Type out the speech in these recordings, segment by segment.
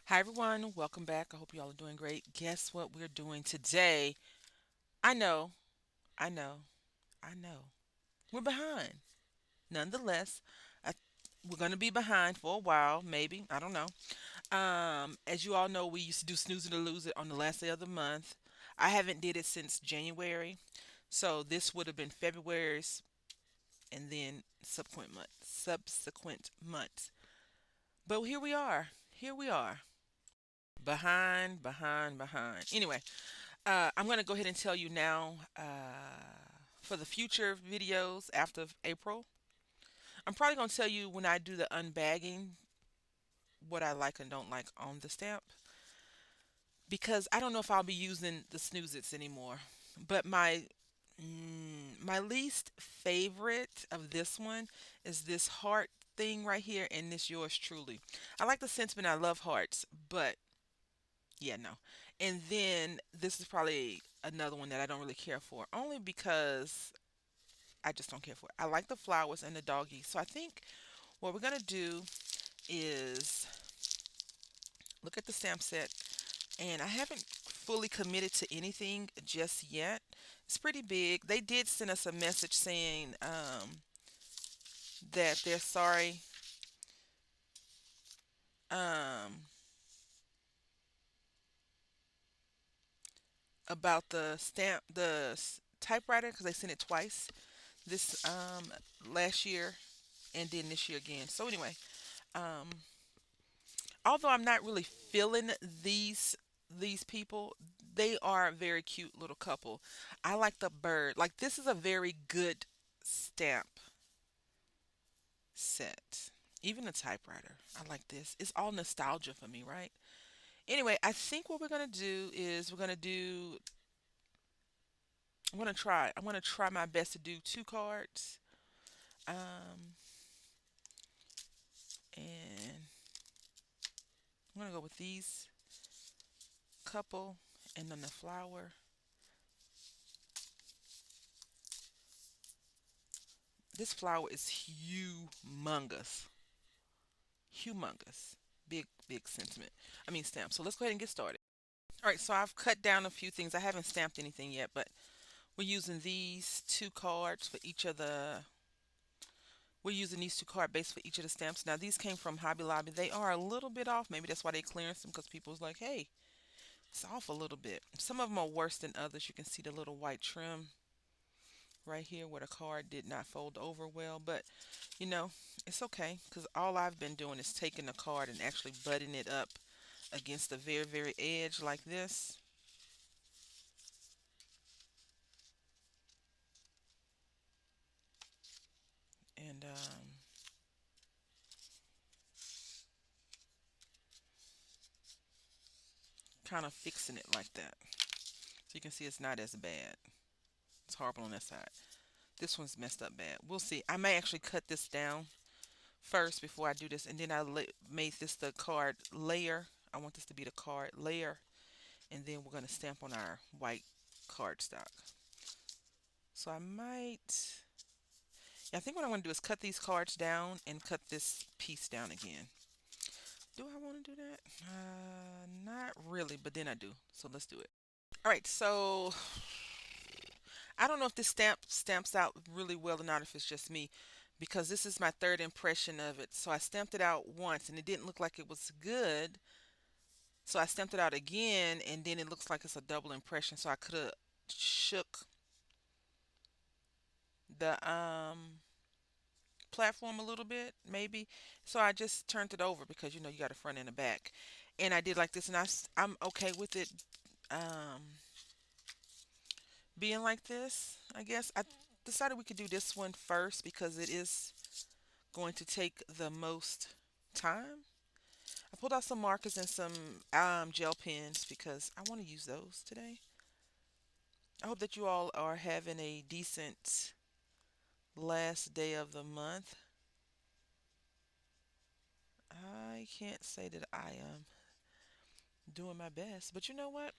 Hi, everyone. Welcome back. I hope you all are doing great. Guess what we're doing today? I know, I know, I know. We're behind. Nonetheless, I, we're going to be behind for a while, maybe. I don't know. As you all know, we used to do snooze it or lose it on the last day of the month. I haven't did it since January, so this would have been February's and then subsequent months. But here we are. Here we are. Behind, behind, behind. Anyway, I'm going to go ahead and tell you now for the future videos after April. I'm probably going to tell you when I do the unbagging what I like and don't like on the stamp because I don't know if I'll be using the snoozits anymore. But my least favorite of this one is this heart thing right here and this yours truly. I like the sentiment. I love hearts, but yeah, no. And then this is probably another one that I don't really care for, only because I just don't care for it. I like the flowers and the doggy. So I think what we're gonna do is look at the stamp set, and I haven't fully committed to anything just yet. It's pretty big. They did send us a message saying that they're sorry. Um, about the stamp, typewriter, because they sent it twice. This last year and then this year again. So anyway, um, although I'm not really feeling these people, they are a very cute little couple. I like the bird. Like this is a very good stamp set. Even the typewriter. I like this. It's all nostalgia for me, right? Anyway, I think what we're gonna do is we're gonna do. I'm gonna try. I'm gonna try my best to do two cards. Um, and I'm gonna go with these couple and then the flower. This flower is humongous. Humongous. Big, big sentiment. I mean, stamp. So let's go ahead and get started. All right, so I've cut down a few things. I haven't stamped anything yet, but we're using these two cards for each of the. We're using these two card base for each of the stamps. Now, these came from Hobby Lobby. They are a little bit off. Maybe that's why they clearance them because people's like, hey, it's off a little bit. Some of them are worse than others. You can see the little white trim right here where the card did not fold over well, but you know, it's okay because all I've been doing is taking the card and actually butting it up against the very, very edge like this. And kind of fixing it like that. So you can see it's not as bad. It's horrible on that side. This one's messed up bad. We'll see. I may actually cut this down first before I do this. And then made this the card layer. I want this to be the card layer. And then we're going to stamp on our white cardstock. So I might. Yeah, I think what I want to do is cut these cards down and cut this piece down again. Do I want to do that? Not really, but then I do. So let's do it. All right, so I don't know if this stamps out really well or not, if it's just me, because this is my third impression of it. So I stamped it out once and it didn't look like it was good. So I stamped it out again and then it looks like it's a double impression. So I could have shook the platform a little bit, maybe. So I just turned it over because you got a front and a back, and I did like this, and I'm okay with it being like this. I guess I decided we could do this one first because it is going to take the most time. I pulled out some markers and some gel pens because I want to use those today. I hope that you all are having a decent last day of the month. I can't say that I am doing my best. But you know what?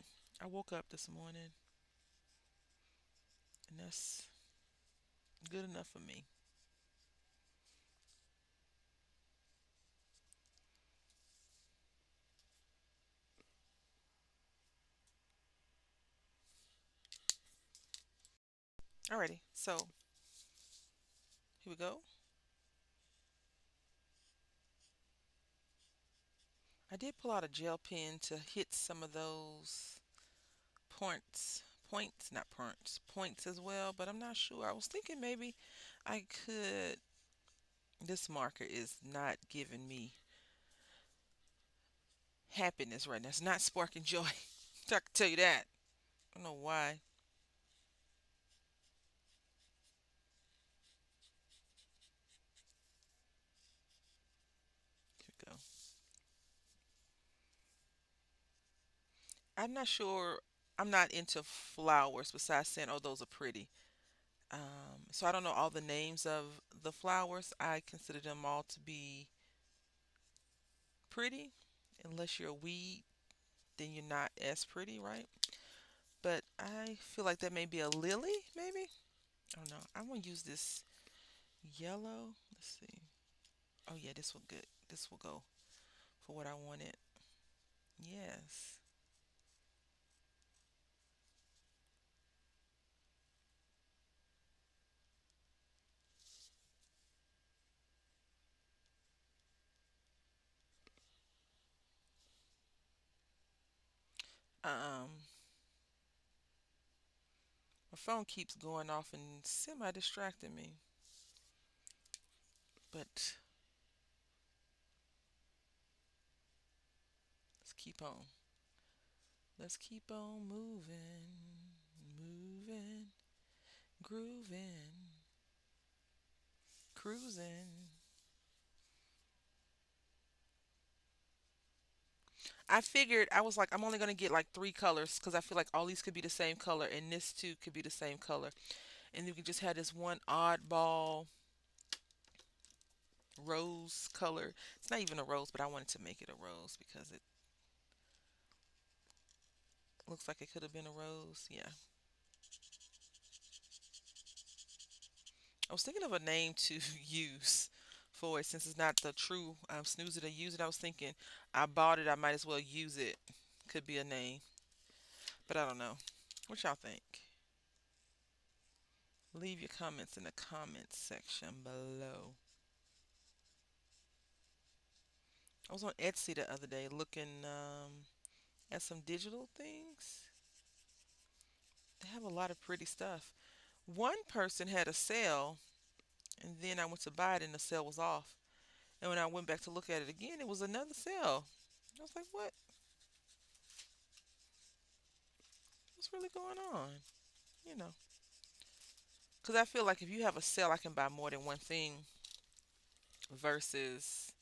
I woke up this morning and that's good enough for me. Alrighty, so here we go. I did pull out a gel pen to hit some of those points, not points as well, but I'm not sure. I was thinking maybe I could. This marker is not giving me happiness right now. It's not sparking joy. I can tell you that. I don't know why. Here we go. I'm not sure. I'm not into flowers besides saying, oh, those are pretty. So I don't know all the names of the flowers. I consider them all to be pretty. Unless you're a weed, then you're not as pretty, right? But I feel like that may be a lily, maybe. I don't know. I'm gonna use this yellow. Let's see. Oh yeah, this will good. This will go for what I wanted. Yes. Um, my phone keeps going off and semi distracting me. But let's keep on. Let's keep on moving, grooving, cruising. I figured I was like, I'm only gonna get like three colors because I feel like all these could be the same color and this too could be the same color, and you could just have this one oddball rose color. It's not even a rose, but I wanted to make it a rose because it looks like it could have been a rose. Yeah. I was thinking of a name to use for it since it's not the true snooze it or use it. I was thinking I bought it, I might as well use it. Could be a name, but I don't know. What y'all think? Leave your comments in the comments section below. I was on Etsy the other day looking at some digital things. They have a lot of pretty stuff. One person had a sale, and then I went to buy it, and the sale was off. And when I went back to look at it again, it was another sale. I was like, what? What's really going on? You know. Because I feel like if you have a sale, I can buy more than one thing versus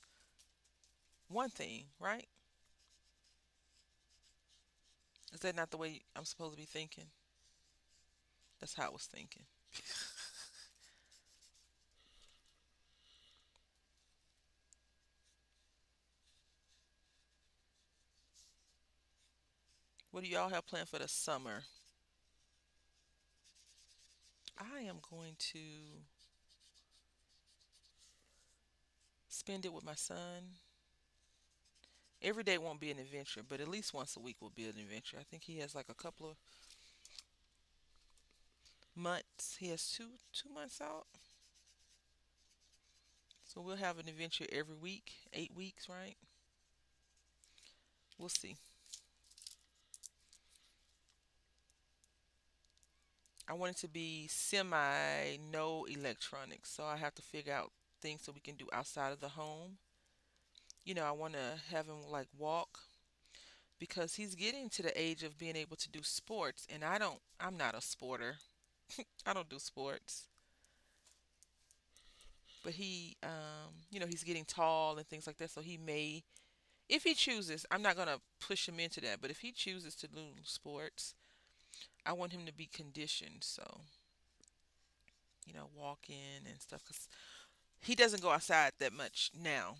one thing, right? Is that not the way I'm supposed to be thinking? That's how I was thinking. What do y'all have planned for the summer? I am going to spend it with my son. Every day won't be an adventure, but at least once a week will be an adventure. I think he has like a couple of months. He has two months out. So we'll have an adventure every week, 8 weeks, right? We'll see. I want it to be semi no electronics, so I have to figure out things so we can do outside of the home. I want to have him like walk because he's getting to the age of being able to do sports, and I'm not a sporter. I don't do sports. But he's getting tall and things like that, so he may, if he chooses, I'm not going to push him into that, but if he chooses to do sports, I want him to be conditioned, so, walking and stuff, because he doesn't go outside that much now,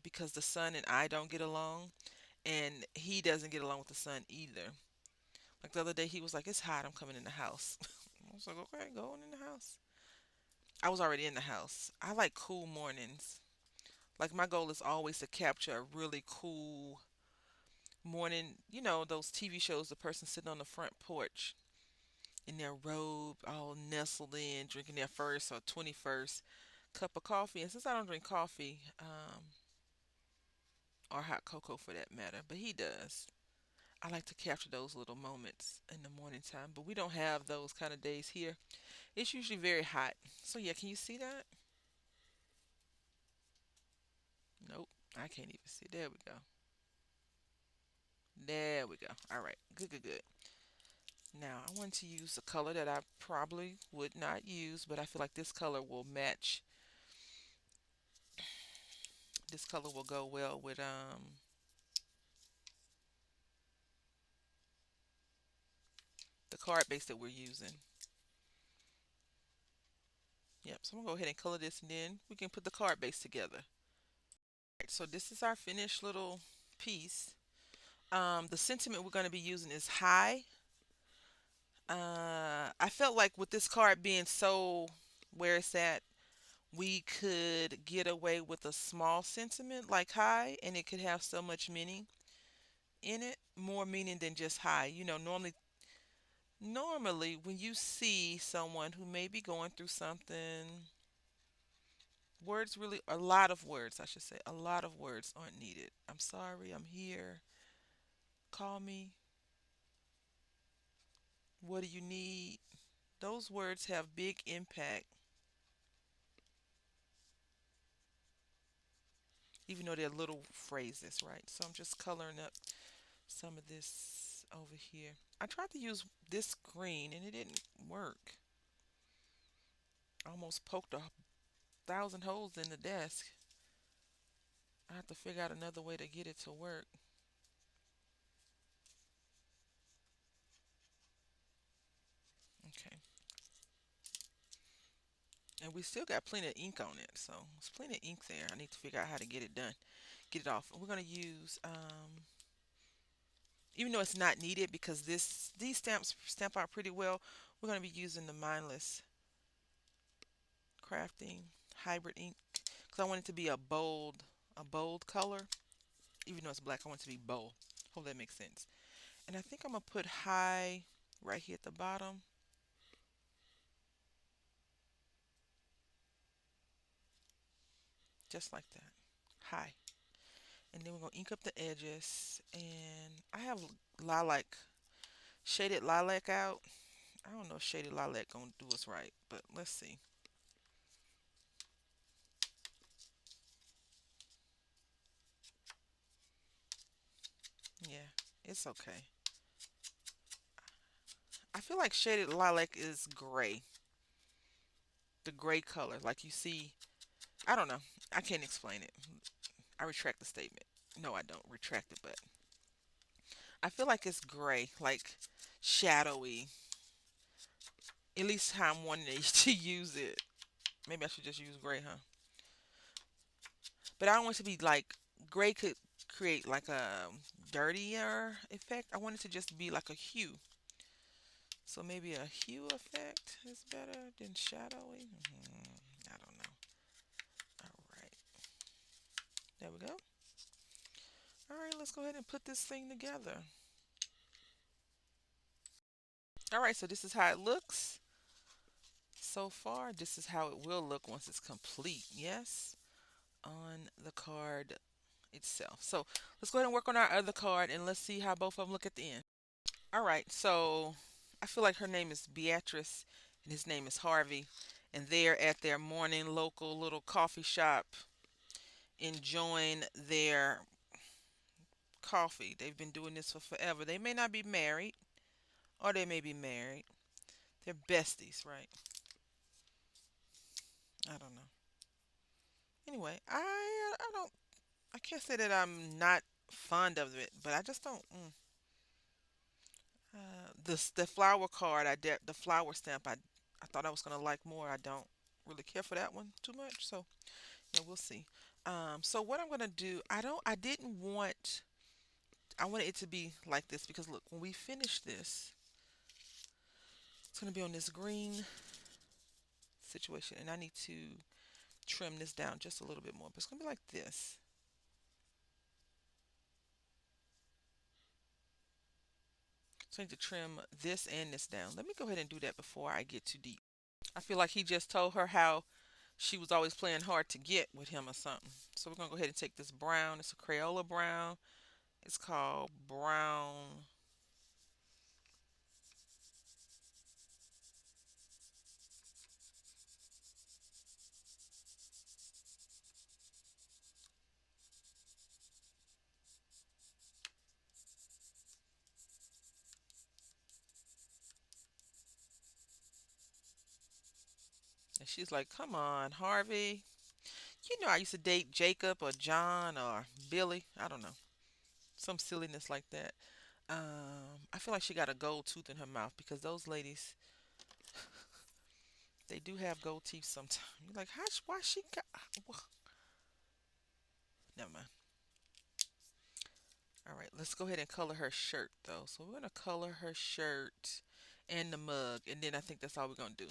because the son and I don't get along, and he doesn't get along with the sun either. Like the other day, he was like, "It's hot. I'm coming in the house." I was like, "Okay, go on in the house." I was already in the house. I like cool mornings. Like my goal is always to capture a really cool morning. Those TV shows, the person sitting on the front porch in their robe, all nestled in, drinking their first or 21st cup of coffee. And since I don't drink coffee, or hot cocoa for that matter, but he does. I like to capture those little moments in the morning time, but we don't have those kind of days here. It's usually very hot. So yeah, can you see that? Nope, I can't even see. There we go. There we go. All right, good, good, good. Now I want to use a color that I probably would not use, but I feel like this color will match. This color will go well with the card base that we're using. Yep, so I'm gonna go ahead and color this and then we can put the card base together. Right, so this is our finished little piece. The sentiment we're gonna be using is high. I felt like with this card being so where it's at, we could get away with a small sentiment like high, and it could have so much meaning in it, more meaning than just high. Normally when you see someone who may be going through something, words really, a lot of words, I should say, a lot of words aren't needed. I'm sorry, I'm here, call me, what do you need? Those words have big impact, even though they're little phrases, right? So I'm just coloring up some of this over here. I tried to use this green and it didn't work. I almost poked 1,000 holes in the desk. I have to figure out another way to get it to work. Okay. And we still got plenty of ink on it, so there's plenty of ink there. I need to figure out how to get it done, get it off. We're gonna use, even though it's not needed because these stamps stamp out pretty well, we're gonna be using the mindless crafting hybrid ink because I want it to be a bold color. Even though it's black, I want it to be bold. Hope that makes sense. And I think I'm gonna put high right here at the bottom, just like that. High. And then we're gonna ink up the edges. And I have lilac, shaded lilac out. I don't know if shaded lilac gonna do us right, but let's see. Yeah, it's okay. I feel like shaded lilac is gray. The gray color, like you see. I don't know. I can't explain it. I retract the statement. No, I don't retract it, but I feel like it's gray, like shadowy. At least how I'm wanting to use it. Maybe I should just use gray, huh? But I don't want it to be like gray could create like a dirtier effect. I want it to just be like a hue. So maybe a hue effect is better than shadowy. I don't know. All right. There we go. All right, let's go ahead and put this thing together. All right, so this is how it looks so far. This is how it will look once it's complete. Yes, on the card itself. So let's go ahead and work on our other card and let's see how both of them look at the end. All right, so I feel like her name is Beatrice and his name is Harvey, and they're at their morning local little coffee shop enjoying their coffee. They've been doing this for forever. They may not be married, or they may be married. They're besties, right? I don't know. Anyway, I don't, I can't say that I'm not fond of it, but I just don't. The flower card, the flower stamp, I thought I was gonna like more. I don't really care for that one too much. So yeah, we'll see. So what I'm gonna do, I didn't want, I wanted it to be like this because look, when we finish this, it's gonna be on this green situation, and I need to trim this down just a little bit more. But it's gonna be like this. So I need to trim this and this down. Let me go ahead and do that before I get too deep. I feel like he just told her how she was always playing hard to get with him or something. So we're going to go ahead and take this brown. It's a Crayola brown. It's called brown. And she's like, come on, Harvey. You know I used to date Jacob or John or Billy. I don't know. Some silliness like that. I feel like she got a gold tooth in her mouth because those ladies, they do have gold teeth sometimes. You're like, why she got, well, never mind. All right, let's go ahead and color her shirt though. So we're going to color her shirt and the mug. And then I think that's all we're going to do.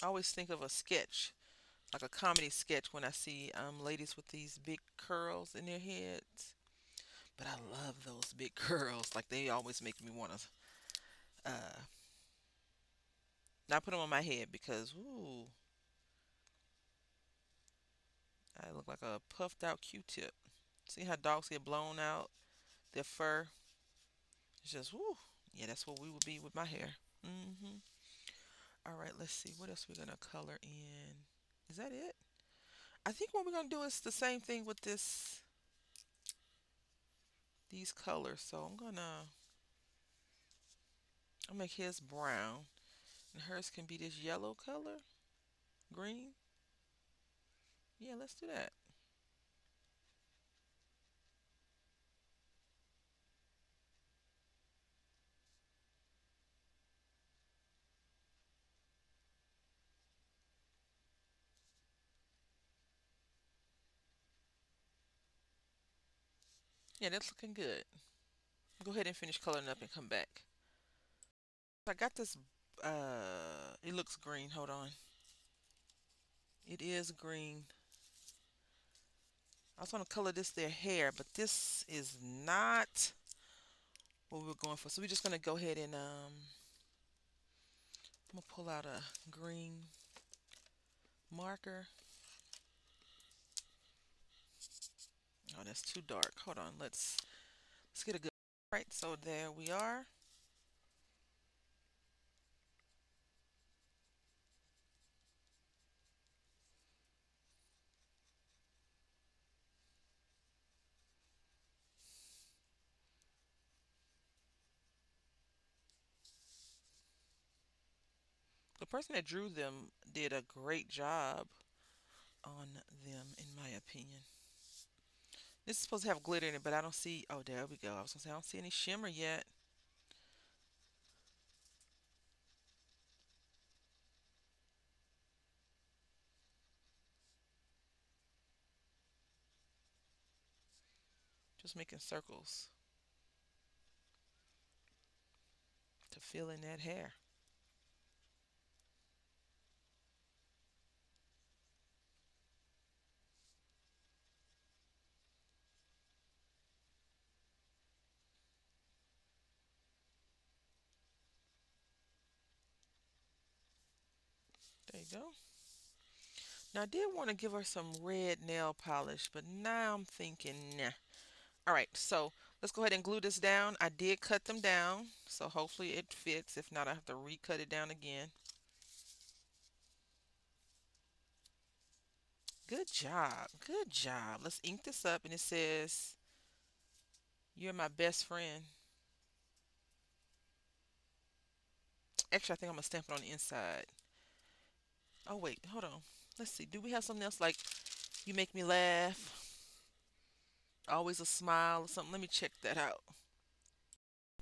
I always think of a sketch, like a comedy sketch when I see ladies with these big curls in their heads. But I love those big curls. Like they always make me want to not put them on my head because ooh, I look like a puffed out Q-tip. See how dogs get blown out? Their fur. It's just woo. Yeah, that's what we would be with my hair. Hmm. All right, let's see. What else we're gonna color in? Is that it? I think what we're gonna do is the same thing with these colors. So I'll make his brown, and hers can be this yellow color, green. Yeah, let's do that. Yeah, that's looking good. Go ahead and finish coloring up and come back. I got this. It looks green. Hold on. It is green. I was going to color this their hair, but this is not what we're going for. So we're just going to go ahead and I'm going to pull out a green marker. Oh, that's too dark. Hold on. Let's get a good. Right. So there we are. The person that drew them did a great job on them, in my opinion. This is supposed to have glitter in it, but I don't see. Oh, there we go. I was gonna say I don't see any shimmer yet. Just making circles to fill in that hair. There you go. Now I did want to give her some red nail polish, but now I'm thinking, nah. All right, so let's go ahead and glue this down. I did cut them down, so hopefully it fits. If not, I have to recut it down again. Good job. Good job. Let's ink this up, and it says, "You're my best friend." Actually, I think I'm gonna stamp it on the inside. Oh wait, hold on. Let's see. Do we have something else like "You make me laugh"? Always a smile or something. Let me check that out.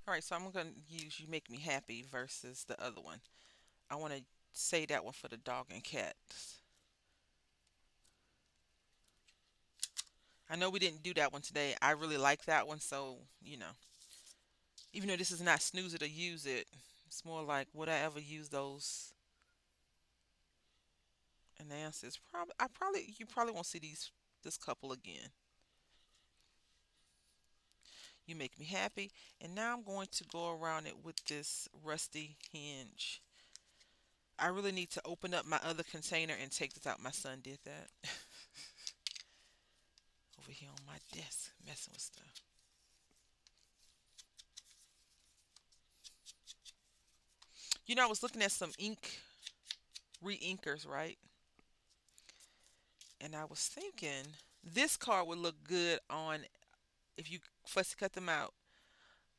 All right, so I'm gonna use "You make me happy" versus the other one. I want to say that one for the dog and cats. I know we didn't do that one today. I really like that one, so even though this is not snooze it or use it, It's more like, would I ever use those? And the answer is probably. You probably won't see this couple again. You make me happy. And now I'm going to go around it with this rusty hinge. I really need to open up my other container and take this out. My son did that. Over here on my desk, messing with stuff. I was looking at some re-inkers, right? And I was thinking this card would look good on if you fussy cut them out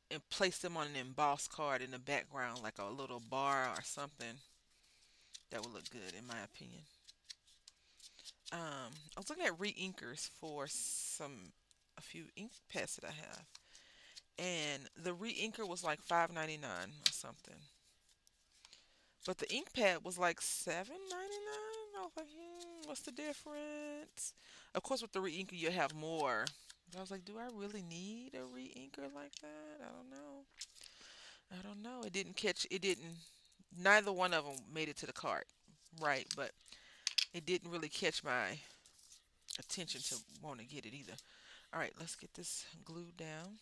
and place them on an embossed card in the background, like a little bar or something. That would look good, in my opinion. I was looking at re-inkers for a few ink pads that I have, and the re-inker was like $5.99 or something. But the ink pad was like $7.99. I was like, what's the difference? Of course, with the re-inker, you have more. But I was like, do I really need a re-inker like that? I don't know. I don't know. It didn't catch. It didn't. Neither one of them made it to the cart, right? But it didn't really catch my attention to want to get it either. All right, let's get this glued down.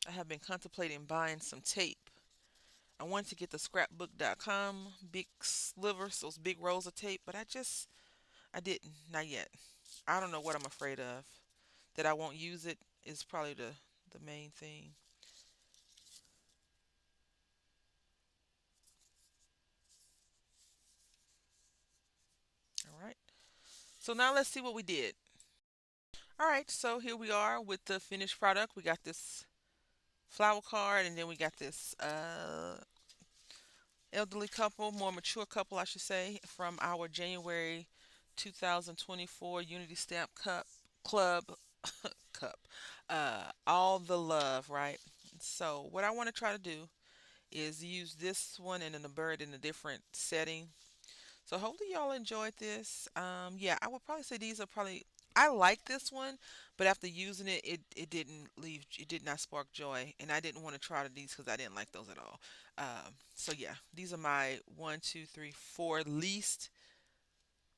I have been contemplating buying some tape. I wanted to get the scrapbook.com big slivers, those big rolls of tape, but I didn't, not yet. I don't know what I'm afraid of. That I won't use it is probably the main thing. All right. So now let's see what we did. All right, so here we are with the finished product. We got this flower card, and then we got this elderly couple, more mature couple, I should say, from our January 2024 Unity Stamp Cup Club cup. All the love, right? So what I want to try to do is use this one and then the bird in a different setting. So hopefully y'all enjoyed this. Yeah, I would probably say these are probably. I like this one, but after using it, it didn't leave. It did not spark joy, and I didn't want to try these because I didn't like those at all. So yeah, these are my one, two, three, four least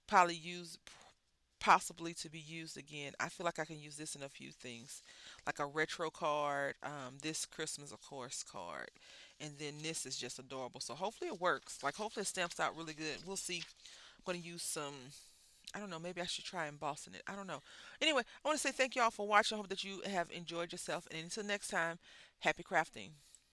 probably used, possibly to be used again. I feel like I can use this in a few things, like a retro card, this Christmas, of course, card, and then this is just adorable. So hopefully it works. Like hopefully it stamps out really good. We'll see. I'm going to use some. I don't know. Maybe I should try embossing it. I don't know. Anyway, I want to say thank you all for watching. I hope that you have enjoyed yourself. And until next time, happy crafting.